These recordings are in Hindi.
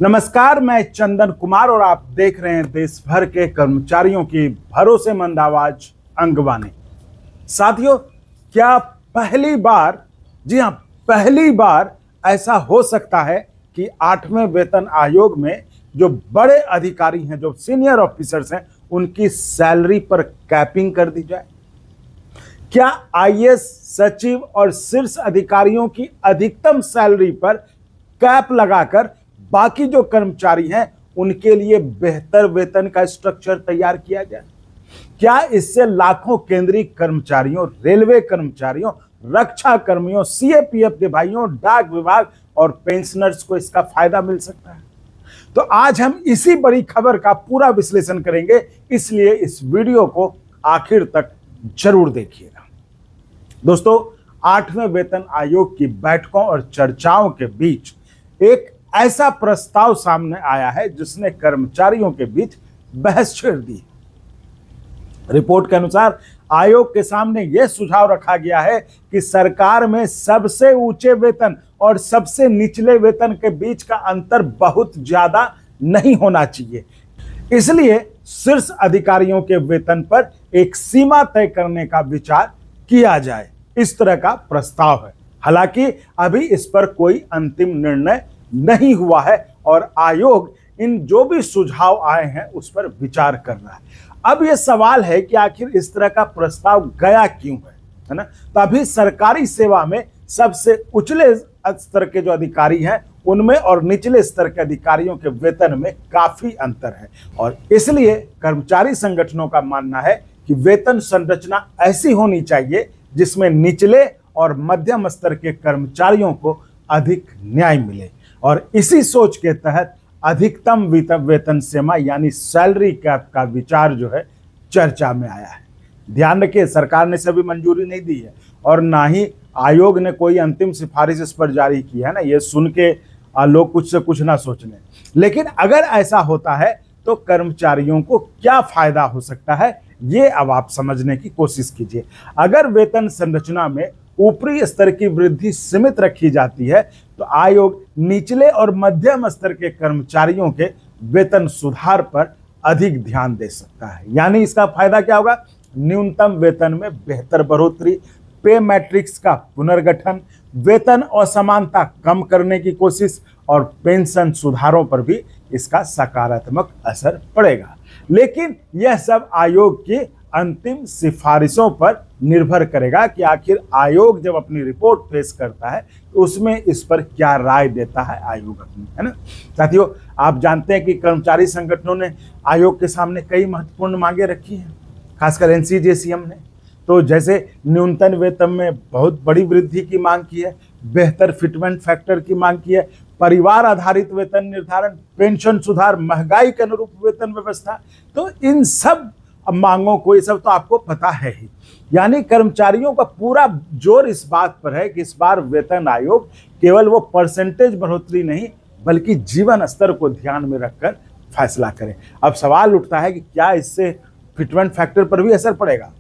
नमस्कार, मैं चंदन कुमार और आप देख रहे हैं देश भर के कर्मचारियों की भरोसेमंद आवाज अंगवानी। साथियों, क्या पहली बार, जी हां, पहली बार ऐसा हो सकता है कि 8वें वेतन आयोग में जो बड़े अधिकारी हैं, जो सीनियर ऑफिसर्स हैं, उनकी सैलरी पर कैपिंग कर दी जाए? क्या आईएएस, सचिव और शीर्ष अधिकारियों की अधिकतम सैलरी पर कैप लगाकर बाकी जो कर्मचारी हैं उनके लिए बेहतर वेतन का स्ट्रक्चर तैयार किया जाए? क्या इससे लाखों केंद्रीय कर्मचारियों, रेलवे कर्मचारियों, रक्षा कर्मियों, सीएपीएफ के भाइयों, डाक विभाग और पेंशनर्स को इसका फायदा मिल सकता है? तो आज हम इसी बड़ी खबर का पूरा विश्लेषण करेंगे, इसलिए इस वीडियो को आखिर तक जरूर देखिएगा। दोस्तों, 8वें वेतन आयोग की बैठकों और चर्चाओं के बीच एक ऐसा प्रस्ताव सामने आया है जिसने कर्मचारियों के बीच बहस छेड़ दी। रिपोर्ट के अनुसार आयोग के सामने यह सुझाव रखा गया है कि सरकार में सबसे ऊंचे वेतन और सबसे निचले वेतन के बीच का अंतर बहुत ज्यादा नहीं होना चाहिए, इसलिए शीर्ष अधिकारियों के वेतन पर एक सीमा तय करने का विचार किया जाए। इस तरह का प्रस्ताव है। हालांकि अभी इस पर कोई अंतिम निर्णय नहीं हुआ है और आयोग इन जो भी सुझाव आए हैं उस पर विचार कर रहा है। अब यह सवाल है कि आखिर इस तरह का प्रस्ताव गया क्यों है ना? तो अभी सरकारी सेवा में सबसे उचले स्तर के जो अधिकारी हैं उनमें और निचले स्तर के अधिकारियों के वेतन में काफी अंतर है और इसलिए कर्मचारी संगठनों का मानना है कि वेतन संरचना ऐसी होनी चाहिए जिसमें निचले और मध्यम स्तर के कर्मचारियों को अधिक न्याय मिले और इसी सोच के तहत अधिकतम वेतन सीमा यानी सैलरी कैप का विचार जो है चर्चा में आया है। ध्यान रखिए, सरकार ने सभी मंजूरी नहीं दी है और ना ही आयोग ने कोई अंतिम सिफारिश इस पर जारी की है ना। ये सुन के लोग कुछ से कुछ ना सोच लें। लेकिन अगर ऐसा होता है तो कर्मचारियों को क्या फायदा हो सकता है, ये अब आप समझने की कोशिश कीजिए। अगर वेतन संरचना में ऊपरी स्तर की वृद्धि सीमित रखी जाती है तो आयोग निचले और मध्यम स्तर के कर्मचारियों के वेतन सुधार पर अधिक ध्यान दे सकता है। यानी इसका फायदा क्या होगा? न्यूनतम वेतन में बेहतर बढ़ोतरी, पे मैट्रिक्स का पुनर्गठन, वेतन असमानता कम करने की कोशिश और पेंशन सुधारों पर भी इसका सकारात्मक असर पड़ेगा। लेकिन यह सब आयोग की अंतिम सिफारिशों पर निर्भर करेगा कि आखिर आयोग जब अपनी रिपोर्ट पेश करता है तो उसमें इस पर क्या राय देता है आयोग अपनी, है ना। साथियों, आप जानते हैं कि कर्मचारी संगठनों ने आयोग के सामने कई महत्वपूर्ण मांगे रखी हैं, खासकर एनसीजेसीएम ने। तो जैसे न्यूनतम वेतन में बहुत बड़ी वृद्धि की मांग की है, बेहतर फिटमेंट फैक्टर की मांग की है, परिवार आधारित वेतन निर्धारण, पेंशन सुधार, महंगाई के अनुरूप वेतन व्यवस्था। तो इन सब मांगों को, ये सब तो आपको पता है ही। यानी कर्मचारियों का पूरा जोर इस बात पर है कि इस बार वेतन आयोग केवल वो परसेंटेज बढ़ोतरी नहीं बल्कि जीवन स्तर को ध्यान में रखकर फैसला करे। अब सवाल उठता है कि क्या इससे फिटमेंट फैक्टर पर भी असर पड़ेगा?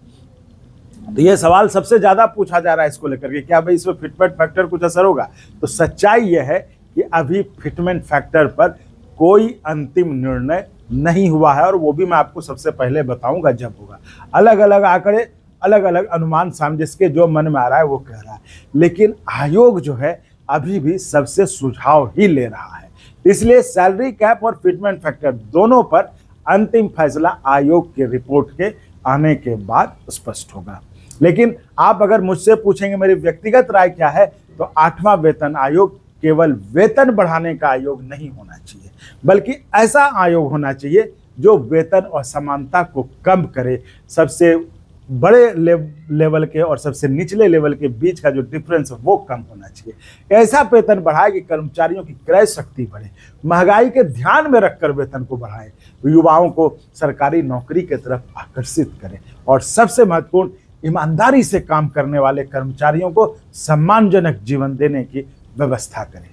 तो ये सवाल सबसे ज्यादा पूछा जा रहा है इसको लेकर के, क्या भाई इसमें फिटमेंट फैक्टर कुछ असर होगा? तो सच्चाई यह है कि अभी फिटमेंट फैक्टर पर कोई अंतिम निर्णय नहीं हुआ है और वो भी मैं आपको सबसे पहले बताऊंगा जब होगा। अलग अलग आंकड़े, अलग अलग अनुमान सामने, जिसके जो मन में आ रहा है वो कह रहा है, लेकिन आयोग जो है अभी भी सबसे सुझाव ही ले रहा है। इसलिए सैलरी कैप और फिटमेंट फैक्टर दोनों पर अंतिम फैसला आयोग की रिपोर्ट के आने के बाद स्पष्ट होगा। लेकिन आप अगर मुझसे पूछेंगे मेरी व्यक्तिगत राय क्या है, तो 8वां वेतन आयोग केवल वेतन बढ़ाने का आयोग नहीं होना चाहिए, बल्कि ऐसा आयोग होना चाहिए जो वेतन असमानता को कम करे। सबसे बड़े लेवल के और सबसे निचले लेवल के बीच का जो डिफरेंस है वो कम होना चाहिए। ऐसा वेतन बढ़ाए कि कर्मचारियों की क्रय शक्ति बढ़े, महंगाई के ध्यान में रखकर वेतन को बढ़ाए, युवाओं को सरकारी नौकरी की तरफ आकर्षित करे और सबसे महत्वपूर्ण, ईमानदारी से काम करने वाले कर्मचारियों को सम्मानजनक जीवन देने की व्यवस्था करें।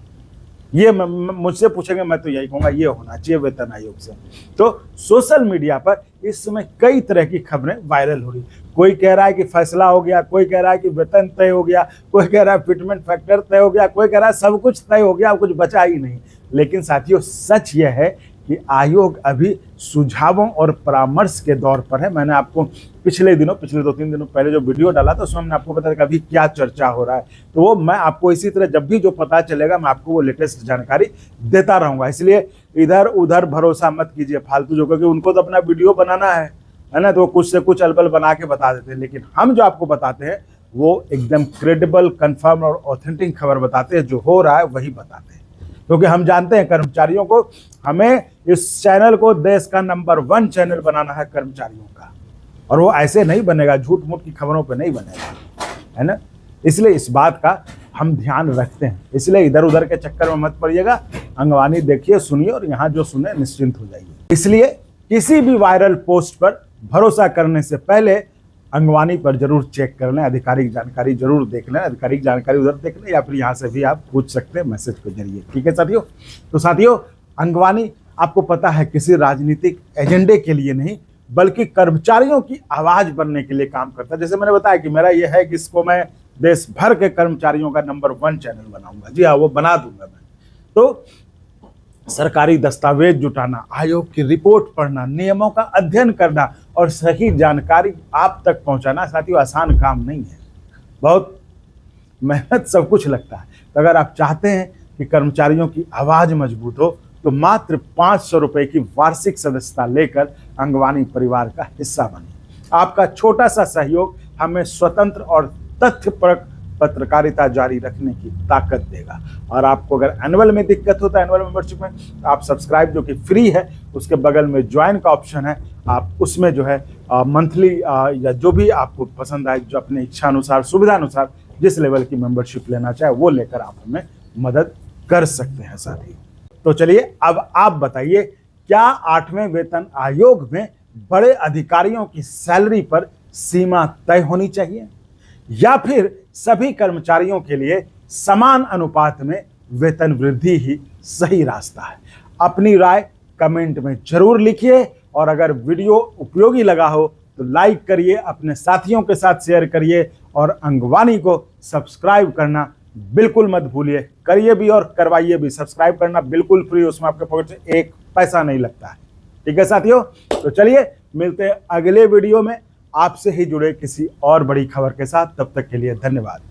ये मुझसे पूछेंगे, मैं तो यही कहूंगा ये होना चाहिए वेतन आयोग से। तो सोशल मीडिया पर इस समय कई तरह की खबरें वायरल हो रही। कोई कह रहा है कि फैसला हो गया, कोई कह रहा है कि वेतन तय हो गया, कोई कह रहा है फिटमेंट फैक्टर तय हो गया, कोई कह रहा है सब कुछ तय हो गया, कुछ बचा ही नहीं। लेकिन साथियों सच यह है कि आयोग अभी सुझावों और परामर्श के दौर पर है। मैंने आपको पिछले 2-3 दिनों पहले जो वीडियो डाला था उसमें हमने आपको बताया कि अभी क्या चर्चा हो रहा है, तो वो मैं आपको इसी तरह जब भी जो पता चलेगा मैं आपको वो लेटेस्ट जानकारी देता रहूंगा। इसलिए इधर उधर भरोसा मत कीजिए फालतू जो, क्योंकि उनको तो अपना वीडियो बनाना है ना, तो कुछ से कुछ अलबल बना के बता देते हैं, लेकिन हम जो आपको बताते हैं वो एकदम क्रेडिबल, कंफर्म और ऑथेंटिक खबर बताते हैं। जो हो रहा है वही बताते हैं, क्योंकि हम जानते हैं कर्मचारियों को, हमें इस चैनल को देश का नंबर 1 चैनल बनाना है कर्मचारियों का, और वो ऐसे नहीं बनेगा, झूठ मूठ की खबरों पे नहीं बनेगा, है ना। इसलिए इस बात का हम ध्यान रखते हैं, इसलिए इधर उधर के चक्कर में मत पड़िएगा। अंगवानी देखिए, सुनिए और यहाँ जो सुने निश्चिंत हो जाइए। इसलिए किसी भी वायरल पोस्ट पर भरोसा करने से पहले अंगवानी पर जरूर चेक कर लें, आधिकारिक जानकारी जरूर देख लें, आधिकारिक जानकारी उधर देख लें या फिर यहाँ से भी आप पूछ सकते हैं मैसेज के जरिए। ठीक है साथियों। तो साथियों, अंगवानी आपको पता है किसी राजनीतिक एजेंडे के लिए नहीं बल्कि कर्मचारियों की आवाज बनने के लिए काम करता है। जैसे मैंने बताया कि मेरा यह है कि इसको मैं देश भर के कर्मचारियों का नंबर 1 चैनल बनाऊंगा। जी हाँ, वो बना दूंगा मैं। तो सरकारी दस्तावेज जुटाना, आयोग की रिपोर्ट पढ़ना, नियमों का अध्ययन करना और सही जानकारी आप तक पहुंचाना साथियों आसान काम नहीं है, बहुत मेहनत सब कुछ लगता है। तो अगर आप चाहते हैं कि कर्मचारियों की आवाज मजबूत हो तो मात्र 500 रुपए की वार्षिक सदस्यता लेकर अंगवानी परिवार का हिस्सा बनिए। आपका छोटा सा सहयोग हमें स्वतंत्र और तथ्यपरक पत्रकारिता जारी रखने की ताकत देगा। और आपको अगर एनुअल में दिक्कत होता है, एनुअल मेंबरशिप में, आप सब्सक्राइब जो कि फ्री है, उसके बगल में ज्वाइन का ऑप्शन है, आप उसमें जो है मंथली या जो भी आपको पसंद आए, जो अपने इच्छा अनुसार, सुविधा अनुसार जिस लेवल की मेंबरशिप लेना चाहे वो लेकर आप हमें मदद कर सकते हैं साथी। तो चलिए अब आप बताइए, क्या 8वें वेतन आयोग में बड़े अधिकारियों की सैलरी पर सीमा तय होनी चाहिए या फिर सभी कर्मचारियों के लिए समान अनुपात में वेतन वृद्धि ही सही रास्ता है? अपनी राय कमेंट में जरूर लिखिए और अगर वीडियो उपयोगी लगा हो तो लाइक करिए, अपने साथियों के साथ शेयर करिए और अंगवानी को सब्सक्राइब करना बिल्कुल मत भूलिए। करिए भी और करवाइए भी, सब्सक्राइब करना बिल्कुल फ्री, उसमें आपके पॉकेट से 1 पैसा नहीं लगता है। ठीक है साथियों, तो चलिए मिलते हैं अगले वीडियो में आपसे ही जुड़े किसी और बड़ी खबर के साथ। तब तक के लिए धन्यवाद।